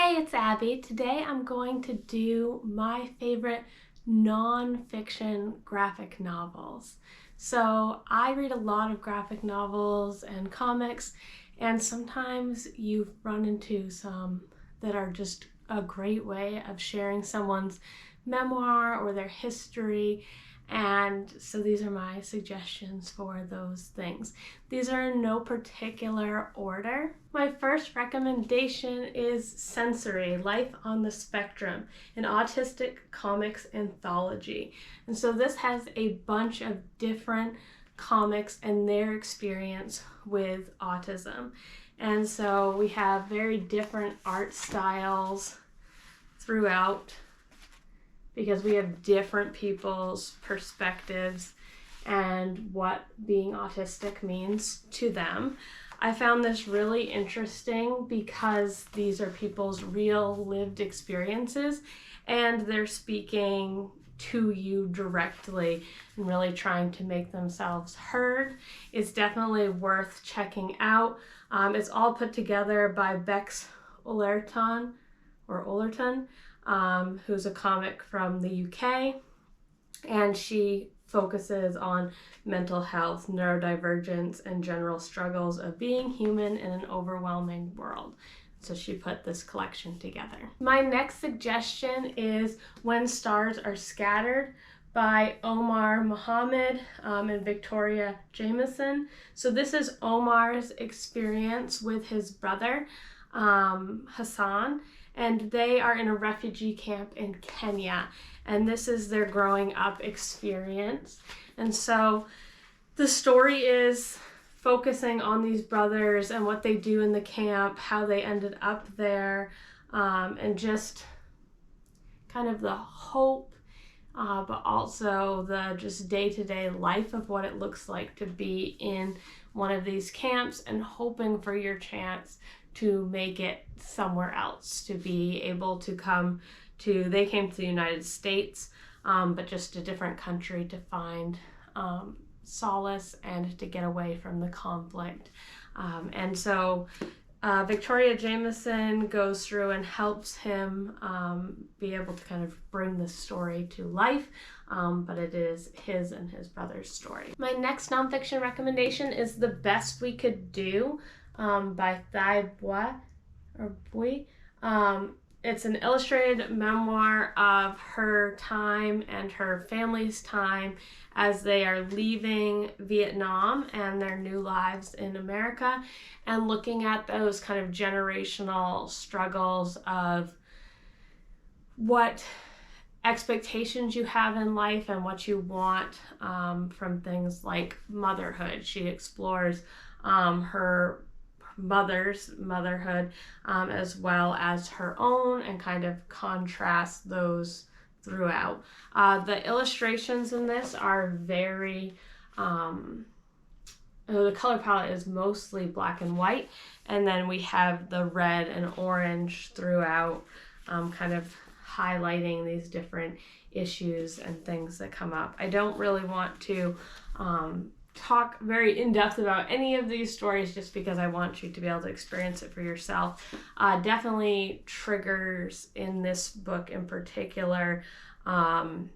Hey, it's Abby. Today I'm going to do my favorite non-fiction graphic novels. So I read a lot of graphic novels and comics, and sometimes you run into some that are just a great way of sharing someone's memoir or their history. And so these are my suggestions for those things. These are in no particular order. My first recommendation is Sensory: Life on the Spectrum, an autistic comics anthology. And so this has a bunch of different comics and their experience with autism. And so we have very different art styles throughout, because we have different people's perspectives and what being autistic means to them. I found this really interesting because these are people's real lived experiences and they're speaking to you directly and really trying to make themselves heard. It's definitely worth checking out. It's all put together by Bex Ollerton, who's a comic from the UK, and she focuses on mental health, neurodivergence, and general struggles of being human in an overwhelming world. So she put this collection together. My next suggestion is When Stars Are Scattered by Omar Mohammed and Victoria Jameson. So this is Omar's experience with his brother, Hassan, and they are in a refugee camp in Kenya, and this is their growing up experience. And so the story is focusing on these brothers and what they do in the camp, how they ended up there, and just kind of the hope, but also the just day-to-day life of what it looks like to be in one of these camps and hoping for your chance to make it somewhere else, to be able to they came to the United States, but just a different country to find solace and to get away from the conflict. And so Victoria Jameson goes through and helps him be able to kind of bring the story to life, but it is his and his brother's story. My next nonfiction recommendation is The Best We Could Do by Thai Bui. It's an illustrated memoir of her time and her family's time as they are leaving Vietnam and their new lives in America, and looking at those kind of generational struggles of what expectations you have in life and what you want from things like motherhood. She explores her mother's motherhood as well as her own, and kind of contrast those throughout. The illustrations in this are very, the color palette is mostly black and white, and then we have the red and orange throughout, kind of highlighting these different issues and things that come up. I don't really want to talk very in-depth about any of these stories just because I want you to be able to experience it for yourself. Definitely triggers in this book in particular. Definitely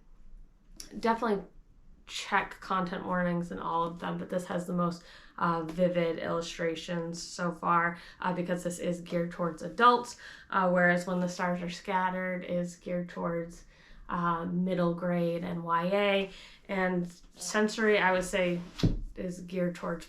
check content warnings in all of them, but this has the most vivid illustrations so far because this is geared towards adults, whereas When the Stars Are Scattered is geared towards middle grade and YA, and Sensory, I would say, is geared towards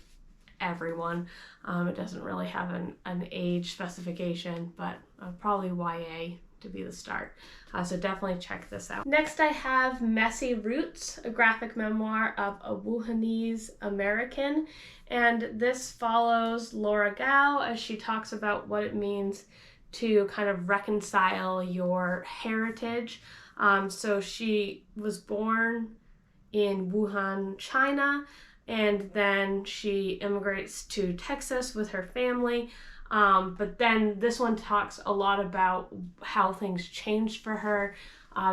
everyone. It doesn't really have an age specification, but probably YA to be the start. So definitely check this out. Next I have Messy Roots, a graphic memoir of a Wuhanese American, and this follows Laura Gao as she talks about what it means to kind of reconcile your heritage. So she was born in Wuhan, China, and then she immigrates to Texas with her family. But then this one talks a lot about how things changed for her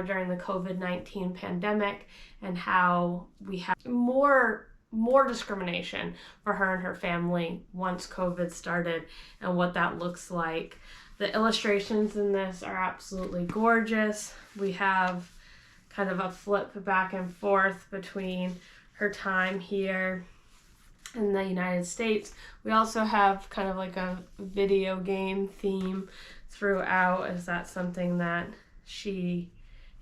during the COVID-19 pandemic, and how we have more discrimination for her and her family once COVID started, and what that looks like The illustrations in this are absolutely gorgeous. We have kind of a flip back and forth between her time here in the United States. We also have kind of like a video game theme throughout, as that's something that she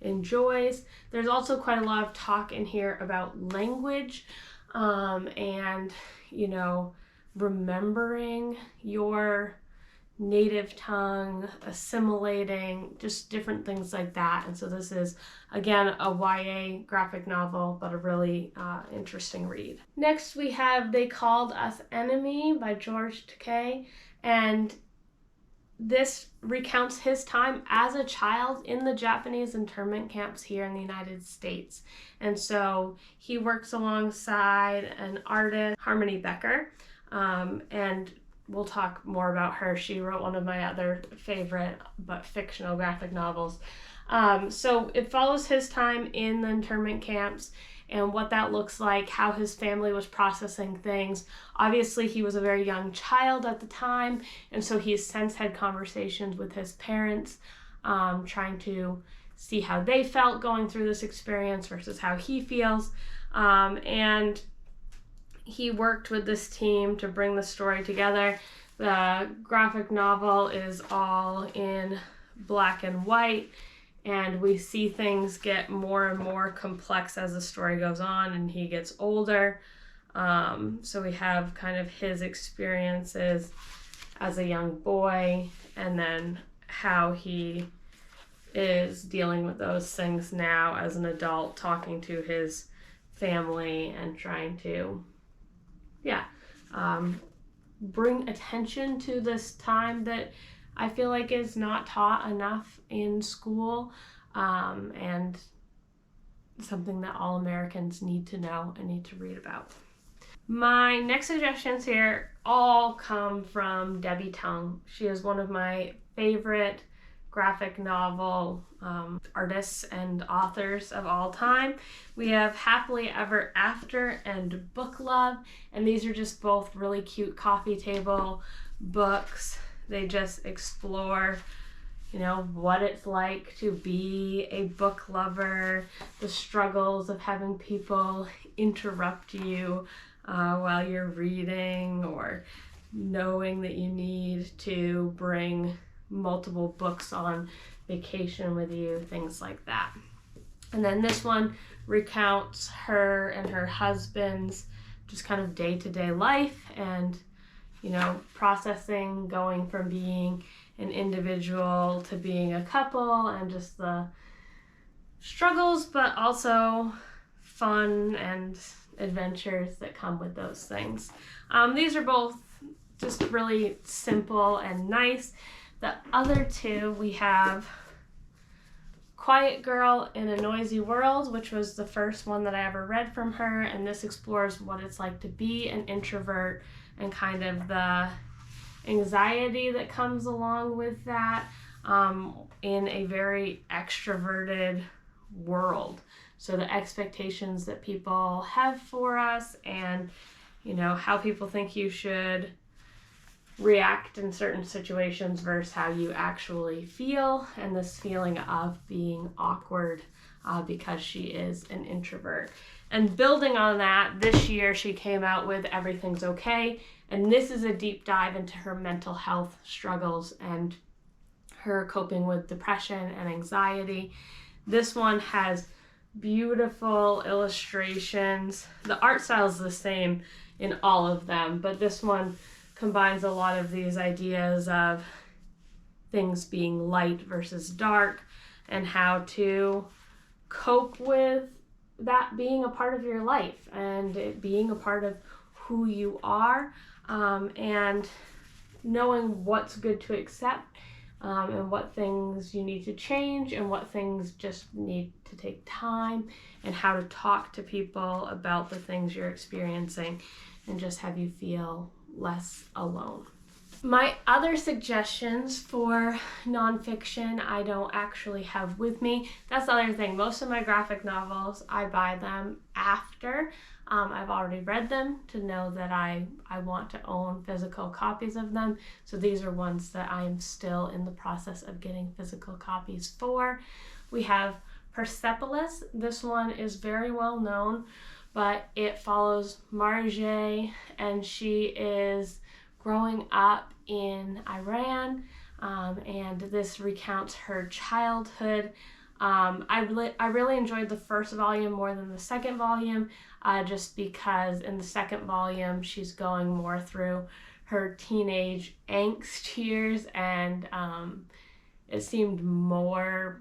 enjoys. There's also quite a lot of talk in here about language, and, you know, remembering your native tongue, assimilating, just different things like that. And so this is, again, a YA graphic novel, but a really interesting read. Next we have They Called Us Enemy by George Takei, and this recounts his time as a child in the Japanese internment camps here in the United States. And so he works alongside an artist, Harmony Becker, and we'll talk more about her. She wrote one of my other favorite but fictional graphic novels. So it follows his time in the internment camps and what that looks like, how his family was processing things. Obviously, he was a very young child at the time, and so he's since had conversations with his parents, trying to see how they felt going through this experience versus how he feels. And he worked with this team to bring the story together. The graphic novel is all in black and white, and we see things get more and more complex as the story goes on and he gets older. So we have kind of his experiences as a young boy, and then how he is dealing with those things now as an adult, talking to his family and trying to bring attention to this time that I feel like is not taught enough in school, and something that all Americans need to know and need to read about. My next suggestions here all come from Debbie Tung. She is one of my favorite graphic novel artists and authors of all time. We have Happily Ever After and Book Love, and these are just both really cute coffee table books. They just explore, you know, what it's like to be a book lover, the struggles of having people interrupt you while you're reading, or knowing that you need to bring multiple books on vacation with you, things like that. And then this one recounts her and her husband's just kind of day-to-day life, and, you know, processing, going from being an individual to being a couple, and just the struggles but also fun and adventures that come with those things. These are both just really simple and nice. The other two, we have Quiet Girl in a Noisy World, which was the first one that I ever read from her, and this explores what it's like to be an introvert and kind of the anxiety that comes along with that, in a very extroverted world. So the expectations that people have for us, and, you know, how people think you should react in certain situations versus how you actually feel, and this feeling of being awkward because she is an introvert. And building on that, this year she came out with Everything's Okay, and this is a deep dive into her mental health struggles and her coping with depression and anxiety. This one has beautiful illustrations. The art style is the same in all of them, but this one combines a lot of these ideas of things being light versus dark, and how to cope with that being a part of your life and it being a part of who you are, and knowing what's good to accept, and what things you need to change and what things just need to take time, and how to talk to people about the things you're experiencing and just have you feel less alone. My other suggestions for nonfiction I don't actually have with me. That's the other thing. Most of my graphic novels, I buy them after I've already read them to know that I want to own physical copies of them. So these are ones that I am still in the process of getting physical copies for. We have Persepolis. This one is very well known, but it follows Marjane, and she is growing up in Iran, and this recounts her childhood. I really enjoyed the first volume more than the second volume, just because in the second volume she's going more through her teenage angst years, and it seemed more,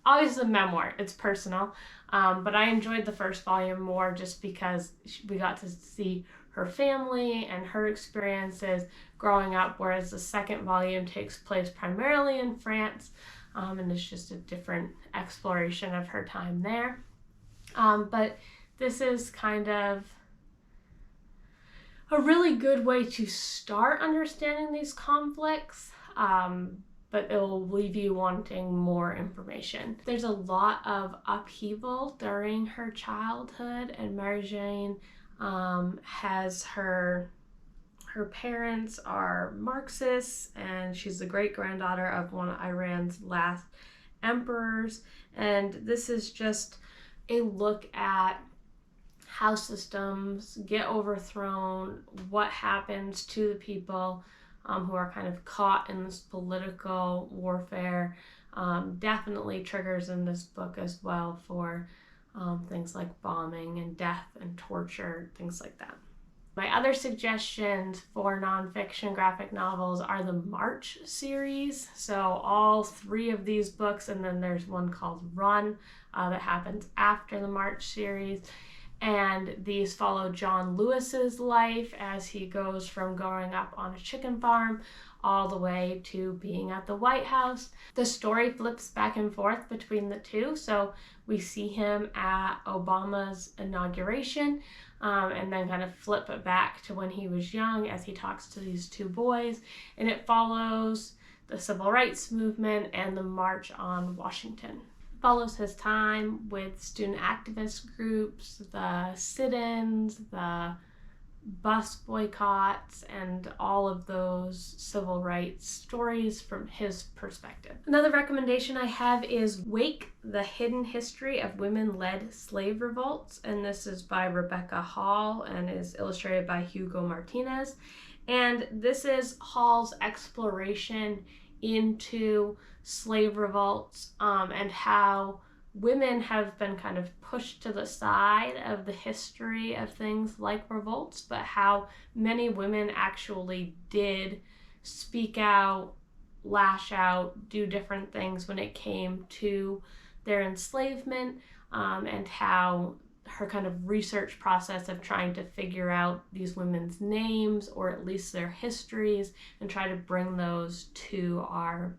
obviously a memoir, it's personal, but I enjoyed the first volume more just because we got to see her family and her experiences growing up, whereas the second volume takes place primarily in France, and it's just a different exploration of her time there. But this is kind of a really good way to start understanding these conflicts, but it will leave you wanting more information. There's a lot of upheaval during her childhood, and Marjane has her parents are Marxists, and she's the great-granddaughter of one of Iran's last emperors. And this is just a look at how systems get overthrown, what happens to the people who are kind of caught in this political warfare. Definitely triggers in this book as well for things like bombing and death and torture, things like that. My other suggestions for nonfiction graphic novels are the March series. So all 3 of these books, and then there's one called Run that happens after the March series. And these follow John Lewis's life as he goes from growing up on a chicken farm all the way to being at the White House. The story flips back and forth between the two. So we see him at Obama's inauguration, and then kind of flip it back to when he was young as he talks to these 2 boys. And it follows the civil rights movement and the March on Washington. Follows his time with student activist groups, the sit-ins, the bus boycotts, and all of those civil rights stories from his perspective. Another recommendation I have is Wake, The Hidden History of Women-Led Slave Revolts, and this is by Rebecca Hall and is illustrated by Hugo Martinez. And this is Hall's exploration into slave revolts, and how women have been kind of pushed to the side of the history of things like revolts, but how many women actually did speak out, lash out, do different things when it came to their enslavement, and how her kind of research process of trying to figure out these women's names, or at least their histories, and try to bring those to our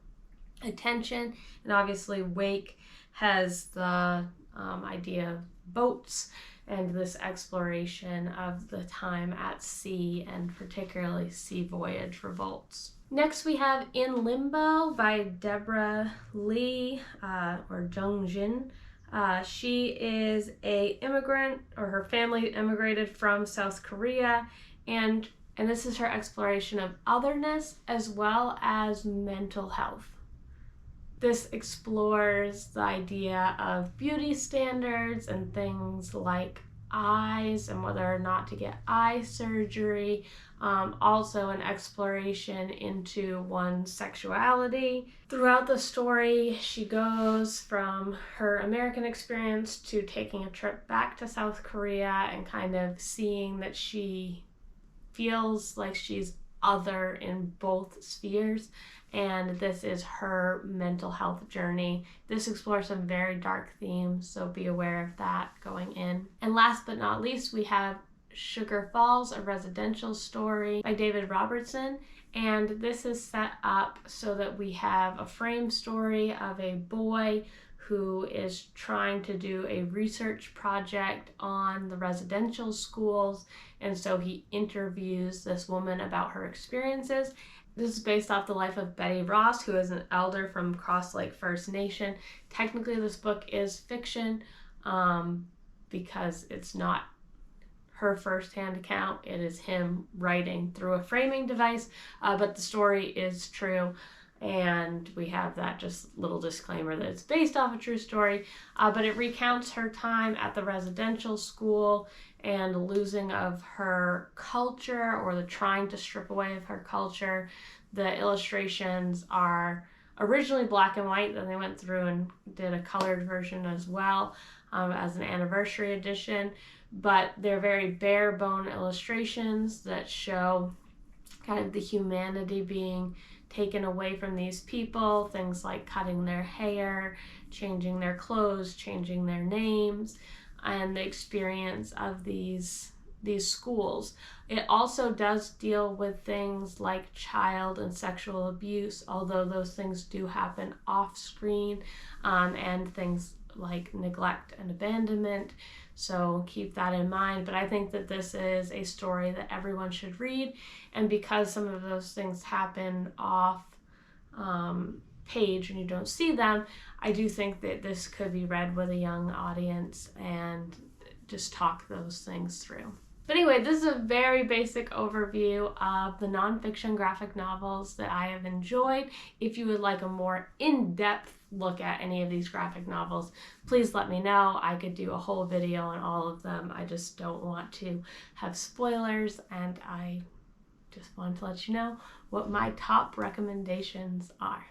attention. And obviously Wake has the idea of boats and this exploration of the time at sea, and particularly sea voyage revolts. Next we have In Limbo by Deborah Lee, or Jung Jin. She is a immigrant, or her family immigrated from South Korea, and this is her exploration of otherness as well as mental health. This explores the idea of beauty standards and things like eyes and whether or not to get eye surgery. Also an exploration into one's sexuality. Throughout the story, she goes from her American experience to taking a trip back to South Korea and kind of seeing that she feels like she's other in both spheres, and this is her mental health journey. This explores some very dark themes, so be aware of that going in. And last but not least, we have Sugar Falls, a residential story by David Robertson, and this is set up so that we have a frame story of a boy who is trying to do a research project on the residential schools, and so he interviews this woman about her experiences. This is based off the life of Betty Ross, who is an elder from Cross Lake First Nation. Technically, this book is fiction because it's not her firsthand account. It is him writing through a framing device, but the story is true. And we have that just little disclaimer that it's based off a true story, but it recounts her time at the residential school and losing of her culture, or the trying to strip away of her culture. The illustrations are originally black and white, then they went through and did a colored version as well, as an anniversary edition, but they're very bare bone illustrations that show kind of the humanity being taken away from these people, things like cutting their hair, changing their clothes, changing their names, and the experience of these schools. It also does deal with things like child and sexual abuse, although those things do happen off screen, and things like neglect and abandonment. So keep that in mind. But I think that this is a story that everyone should read. And because some of those things happen off page and you don't see them, I do think that this could be read with a young audience and just talk those things through. But anyway, this is a very basic overview of the nonfiction graphic novels that I have enjoyed. If you would like a more in-depth look at any of these graphic novels, please let me know. I could do a whole video on all of them. I just don't want to have spoilers, and I just wanted to let you know what my top recommendations are.